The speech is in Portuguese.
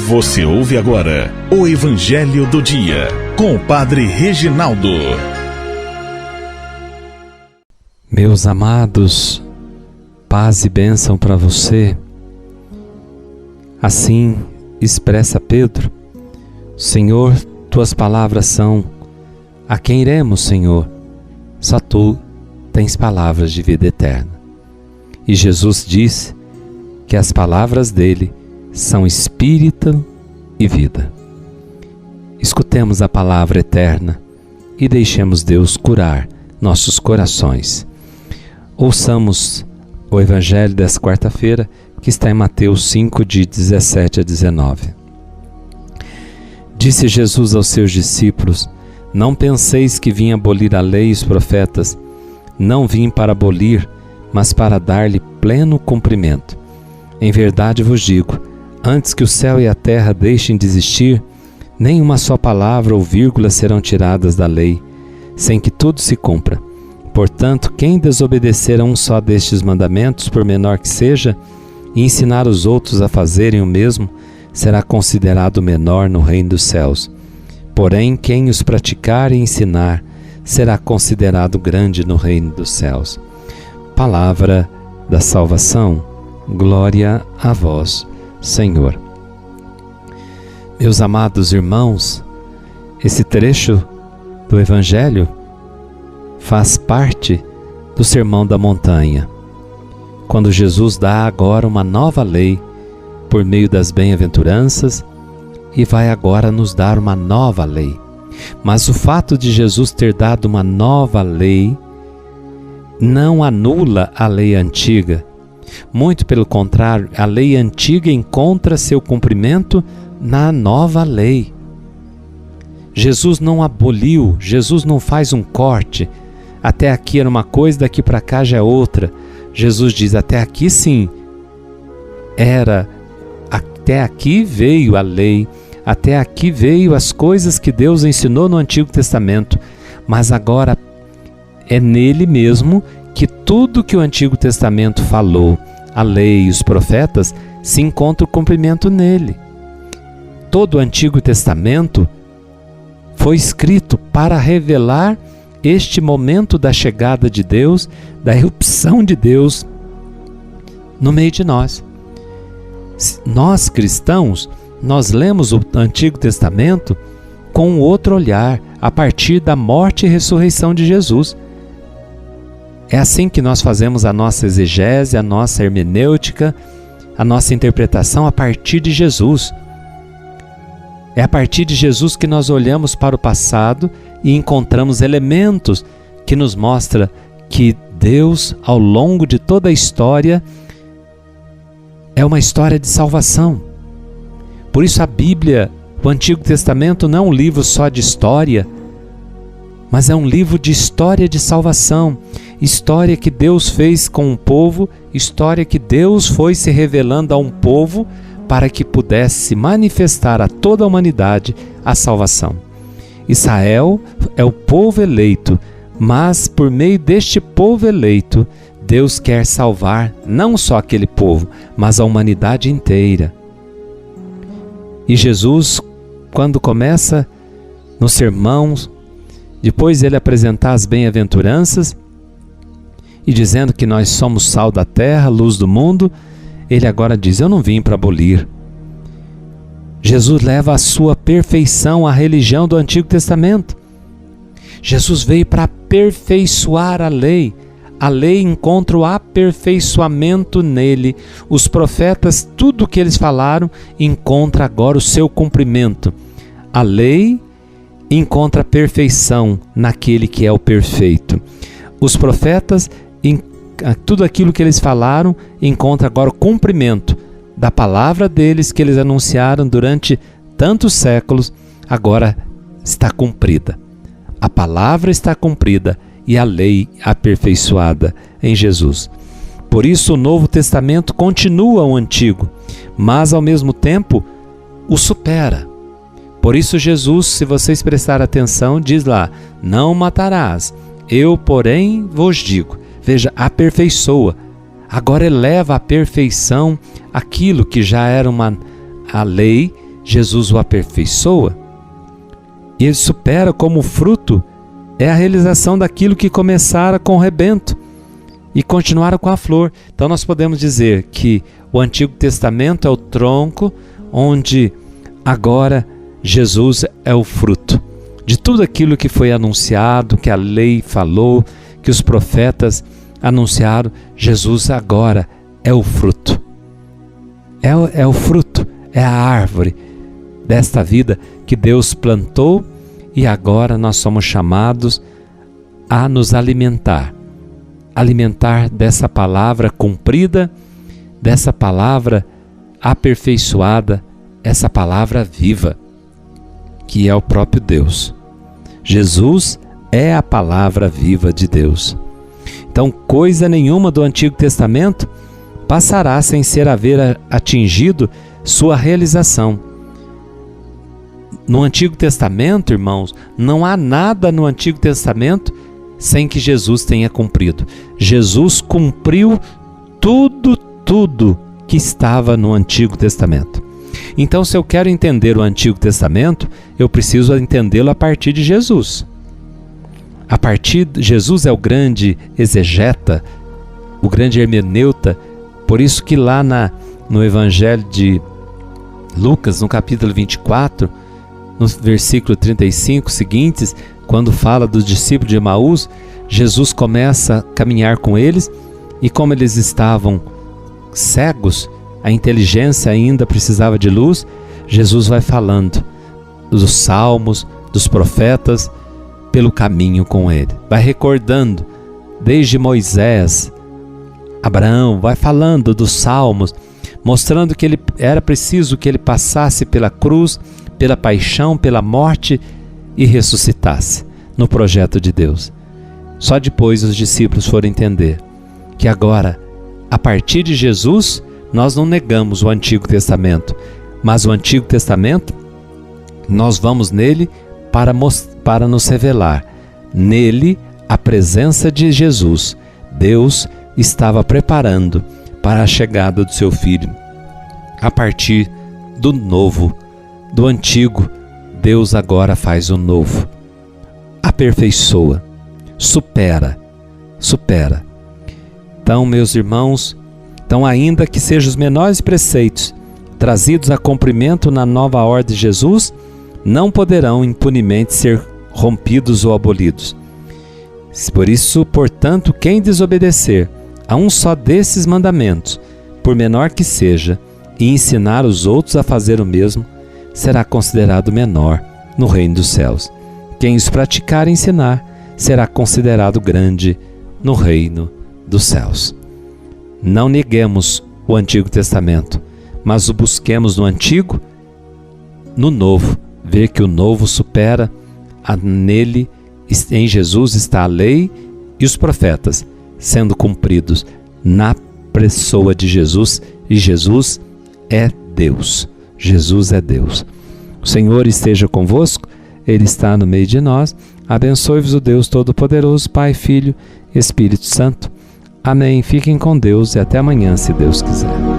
Você ouve agora o Evangelho do Dia, com o Padre Reginaldo. Meus amados, paz e bênção para você. Assim expressa Pedro: Senhor, tuas palavras são: a quem iremos, Senhor? Só tu tens palavras de vida eterna. E Jesus disse que as palavras dele são espírito e vida. Escutemos a palavra eterna e deixemos Deus curar nossos corações. Ouçamos o Evangelho desta quarta-feira, que está em Mateus 5, de 17 a 19. Disse Jesus aos seus discípulos: Não penseis que vim abolir a lei e os profetas. Não vim para abolir, mas para dar-lhe pleno cumprimento. Em verdade vos digo, antes que o céu e a terra deixem de existir, nem uma só palavra ou vírgula serão tiradas da lei, sem que tudo se cumpra. Portanto, quem desobedecer a um só destes mandamentos, por menor que seja, e ensinar os outros a fazerem o mesmo, será considerado menor no reino dos céus. Porém, quem os praticar e ensinar, será considerado grande no reino dos céus. Palavra da salvação. Glória a vós, Senhor. Meus amados irmãos, esse trecho do Evangelho faz parte do Sermão da Montanha, quando Jesus dá agora uma nova lei por meio das bem-aventuranças e vai agora nos dar uma nova lei. Mas o fato de Jesus ter dado uma nova lei não anula a lei antiga. Muito pelo contrário, a lei antiga encontra seu cumprimento na nova lei. Jesus não aboliu, Jesus não faz um corte. Até aqui era uma coisa, daqui para cá já é outra. Jesus diz: até aqui sim, até aqui veio a lei, até aqui veio as coisas que Deus ensinou no Antigo Testamento, mas agora é nele mesmo que tudo que o Antigo Testamento falou, a lei e os profetas, se encontra o cumprimento nele. Todo o Antigo Testamento foi escrito para revelar este momento da chegada de Deus, da irrupção de Deus no meio de nós. Nós cristãos, nós lemos o Antigo Testamento com um outro olhar, a partir da morte e ressurreição de Jesus. É assim que nós fazemos a nossa exegese, a nossa hermenêutica, a nossa interpretação a partir de Jesus. É a partir de Jesus que nós olhamos para o passado e encontramos elementos que nos mostram que Deus, ao longo de toda a história, é uma história de salvação. Por isso a Bíblia, o Antigo Testamento, não é um livro só de história, mas é um livro de história de salvação. História que Deus fez com um povo, história que Deus foi se revelando a um povo para que pudesse manifestar a toda a humanidade a salvação. Israel é o povo eleito, mas por meio deste povo eleito, Deus quer salvar não só aquele povo, mas a humanidade inteira. E Jesus, quando começa no sermão, depois ele apresentar as bem-aventuranças, e dizendo que nós somos sal da terra, luz do mundo, ele agora diz: eu não vim para abolir. Jesus leva à sua perfeição a religião do Antigo Testamento. Jesus veio para aperfeiçoar a lei. A lei encontra o aperfeiçoamento nele. Os profetas, tudo o que eles falaram, encontra agora o seu cumprimento. A lei encontra a perfeição naquele que é o perfeito. Os profetas, tudo aquilo que eles falaram, encontra agora o cumprimento da palavra deles que eles anunciaram durante tantos séculos, agora está cumprida. A palavra está cumprida e a lei aperfeiçoada em Jesus. Por isso o Novo Testamento continua o Antigo, mas ao mesmo tempo o supera. Por isso Jesus, se vocês prestarem atenção, diz lá: não matarás. Eu, porém, vos digo. Veja, aperfeiçoa. Agora eleva à perfeição aquilo que já era a lei, Jesus o aperfeiçoa e ele supera como fruto é a realização daquilo que começara com o rebento e continuara com a flor. Então nós podemos dizer que o Antigo Testamento é o tronco onde agora Jesus é o fruto de tudo aquilo que foi anunciado, que a lei falou, que os profetas anunciaram. Jesus agora é o fruto. É o fruto, é a árvore desta vida que Deus plantou e agora nós somos chamados a nos alimentar. Alimentar dessa palavra cumprida, dessa palavra aperfeiçoada, essa palavra viva, que é o próprio Deus. Jesus é a palavra viva de Deus. Então, coisa nenhuma do Antigo Testamento passará sem haver atingido sua realização. No Antigo Testamento, irmãos, não há nada no Antigo Testamento sem que Jesus tenha cumprido. Jesus cumpriu tudo que estava no Antigo Testamento. Então, se eu quero entender o Antigo Testamento, eu preciso entendê-lo a partir de Jesus. A partir de Jesus é o grande exegeta, o grande hermeneuta. Por isso que lá no Evangelho de Lucas, no capítulo 24, no versículo 35 seguintes, quando fala dos discípulos de Emaús, Jesus começa a caminhar com eles e como eles estavam cegos, a inteligência ainda precisava de luz, Jesus vai falando dos salmos, dos profetas, pelo caminho com ele. Vai recordando desde Moisés, Abraão, vai falando dos salmos, mostrando que era preciso que ele passasse pela cruz, pela paixão, pela morte e ressuscitasse no projeto de Deus. Só depois os discípulos foram entender que agora, a partir de Jesus, nós não negamos o Antigo Testamento, mas o Antigo Testamento, nós vamos nele para nos revelar. Nele, a presença de Jesus, Deus estava preparando para a chegada do seu Filho. A partir do novo, do antigo, Deus agora faz o novo. Aperfeiçoa, supera. Então, meus irmãos, ainda que sejam os menores preceitos trazidos a cumprimento na nova ordem de Jesus, não poderão impunemente ser rompidos ou abolidos. Por isso, portanto, quem desobedecer a um só desses mandamentos, por menor que seja, e ensinar os outros a fazer o mesmo, será considerado menor no reino dos céus. Quem os praticar e ensinar, será considerado grande no reino dos céus. Não neguemos o Antigo Testamento, mas o busquemos no Antigo, no Novo, ver que o Novo supera, nele, em Jesus está a lei e os profetas sendo cumpridos na pessoa de Jesus, e Jesus é Deus. Jesus é Deus. O Senhor esteja convosco, Ele está no meio de nós. Abençoe-vos o Deus Todo-Poderoso, Pai, Filho, Espírito Santo. Amém. Fiquem com Deus e até amanhã, se Deus quiser.